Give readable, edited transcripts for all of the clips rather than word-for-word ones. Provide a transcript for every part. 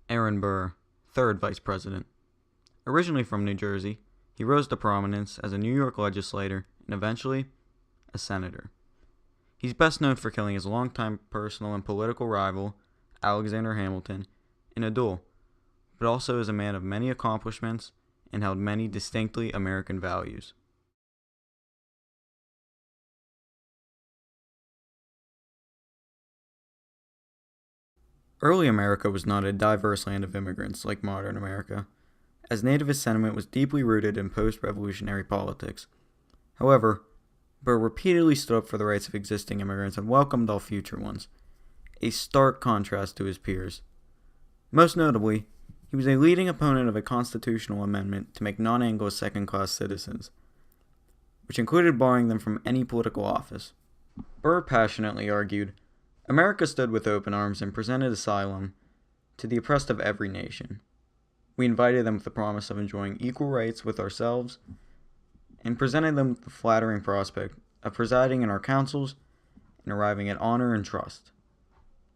Aaron Burr, third Vice President. Originally from New Jersey, he rose to prominence as a New York legislator and eventually a senator. He's best known for killing his longtime personal and political rival, Alexander Hamilton, in a duel, but also is a man of many accomplishments and held many distinctly American values. Early America was not a diverse land of immigrants like modern America, as nativist sentiment was deeply rooted in post-revolutionary politics. However, Burr repeatedly stood up for the rights of existing immigrants and welcomed all future ones, a stark contrast to his peers. Most notably, he was a leading opponent of a constitutional amendment to make non-Anglos second-class citizens, which included barring them from any political office. Burr passionately argued, America stood with open arms and presented asylum to the oppressed of every nation. We invited them with the promise of enjoying equal rights with ourselves and presented them with the flattering prospect of presiding in our councils and arriving at honor and trust.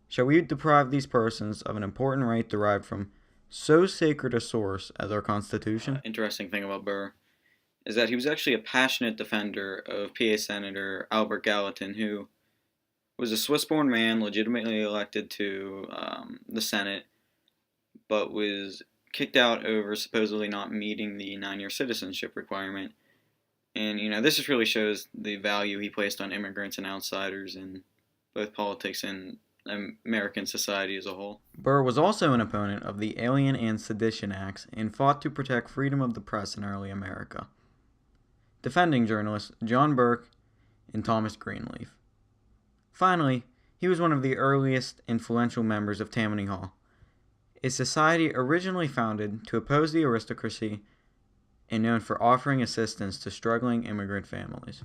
Shall we deprive these persons of an important right derived from so sacred a source as our Constitution? Interesting thing about Burr is that he was actually a passionate defender of PA Senator Albert Gallatin, who was a Swiss-born man legitimately elected to the Senate, but was kicked out over supposedly not meeting the 9-year citizenship requirement. And, this just really shows the value he placed on immigrants and outsiders in both politics and American society as a whole. Burr was also an opponent of the Alien and Sedition Acts and fought to protect freedom of the press in early America, defending journalists John Burke and Thomas Greenleaf. Finally, he was one of the earliest influential members of Tammany Hall, a society originally founded to oppose the aristocracy and known for offering assistance to struggling immigrant families.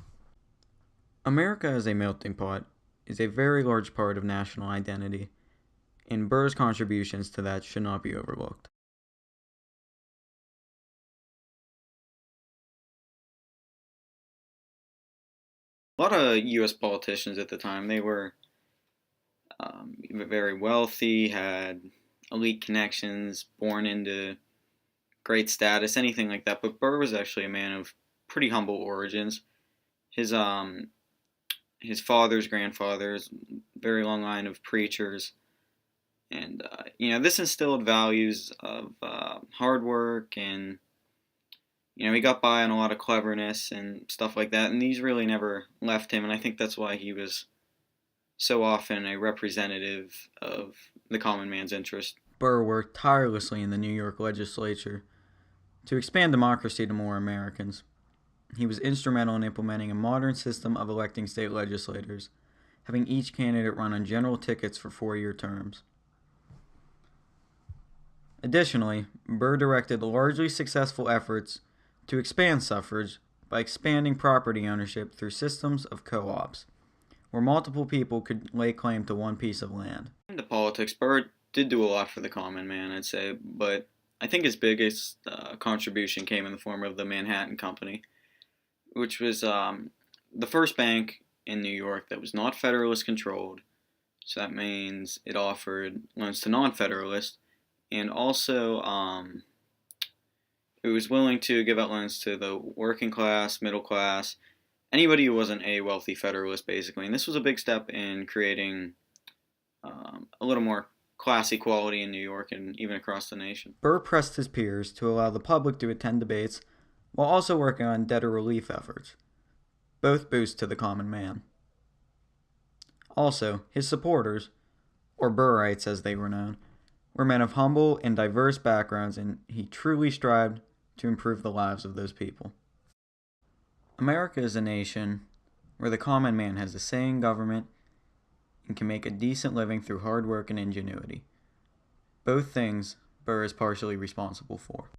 America as a melting pot is a very large part of national identity, and Burr's contributions to that should not be overlooked. A lot of U.S. politicians at the time, they were very wealthy, had elite connections, born into great status, anything like that. But Burr was actually a man of pretty humble origins. His father's grandfather's very long line of preachers, and this instilled values of hard work, and he got by on a lot of cleverness and stuff like that. And these really never left him, and I think that's why he was so often a representative of the common man's interest. Burr worked tirelessly in the New York legislature to expand democracy to more Americans. He was instrumental in implementing a modern system of electing state legislators, having each candidate run on general tickets for 4-year terms. Additionally, Burr directed largely successful efforts to expand suffrage by expanding property ownership through systems of co-ops, where multiple people could lay claim to one piece of land. Into politics, Burr did do a lot for the common man, I'd say, but I think his biggest contribution came in the form of the Manhattan Company, which was the first bank in New York that was not Federalist controlled. So that means it offered loans to non-Federalists, and also it was willing to give out loans to the working class, middle class, anybody who wasn't a wealthy Federalist, basically. And this was a big step in creating a little more class equality in New York and even across the nation. Burr pressed his peers to allow the public to attend debates while also working on debtor relief efforts, both boosts to the common man. Also, his supporters, or Burrites as they were known, were men of humble and diverse backgrounds, and he truly strived to improve the lives of those people. America is a nation where the common man has a say in government and can make a decent living through hard work and ingenuity. Both things Burr is partially responsible for.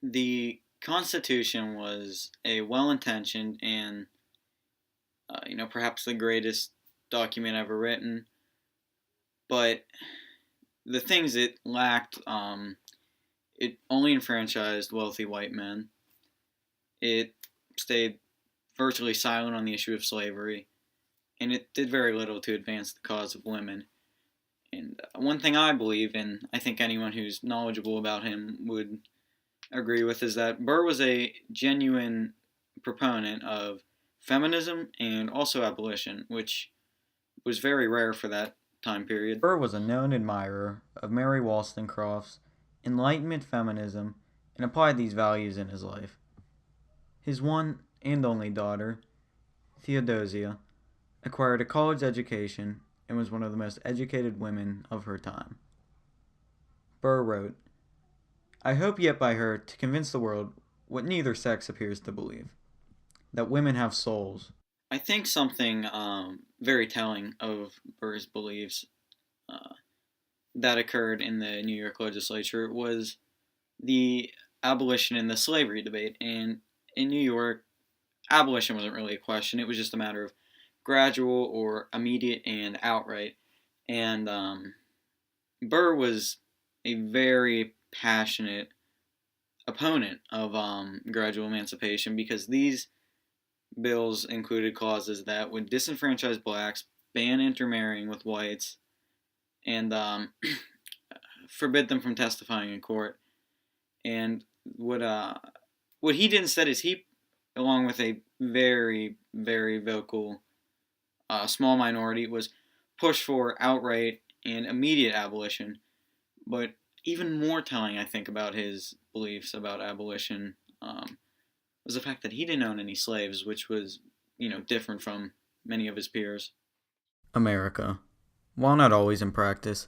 The Constitution was a well-intentioned and, perhaps the greatest document ever written, but the things it lacked, it only enfranchised wealthy white men. It stayed virtually silent on the issue of slavery, and it did very little to advance the cause of women. And one thing I believe, and I think anyone who's knowledgeable about him would agree with, is that Burr was a genuine proponent of feminism and also abolition, which was very rare for that time period. Burr was a known admirer of Mary Wollstonecraft's Enlightenment feminism and applied these values in his life. His one and only daughter, Theodosia, acquired a college education and was one of the most educated women of her time. Burr wrote, "I hope yet by her to convince the world what neither sex appears to believe, that women have souls." I think something very telling of Burr's beliefs that occurred in the New York legislature was the abolition and the slavery debate. And in New York, abolition wasn't really a question. It was just a matter of gradual or immediate and outright. And Burr was a very passionate opponent of gradual emancipation because these bills included clauses that would disenfranchise blacks, ban intermarrying with whites, and forbid them from testifying in court. And what he did instead is he, along with a very, very vocal small minority, was push for outright and immediate abolition. But even more telling, I think, about his beliefs about abolition was the fact that he didn't own any slaves, which was, different from many of his peers. America, while not always in practice,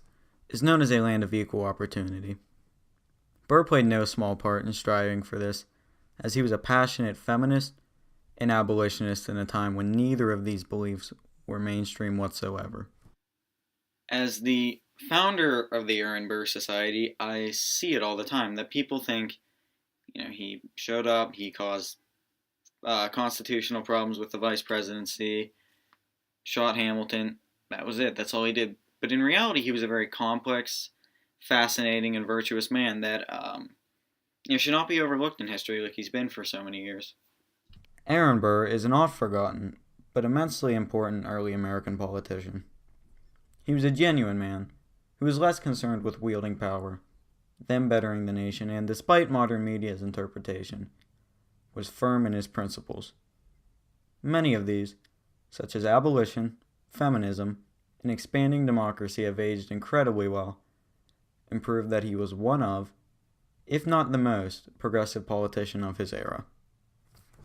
is known as a land of equal opportunity. Burr played no small part in striving for this, as he was a passionate feminist and abolitionist in a time when neither of these beliefs were mainstream whatsoever. As the founder of the Aaron Burr Society, I see it all the time, that people think, he showed up, he caused constitutional problems with the vice presidency, shot Hamilton, that was it, that's all he did. But in reality, he was a very complex, fascinating, and virtuous man that should not be overlooked in history like he's been for so many years. Aaron Burr is an oft-forgotten, but immensely important early American politician. He was a genuine man who was less concerned with wielding power than bettering the nation, and despite modern media's interpretation, was firm in his principles. Many of these, such as abolition, feminism, and expanding democracy, have aged incredibly well and prove that he was one of, if not the most, progressive politician of his era.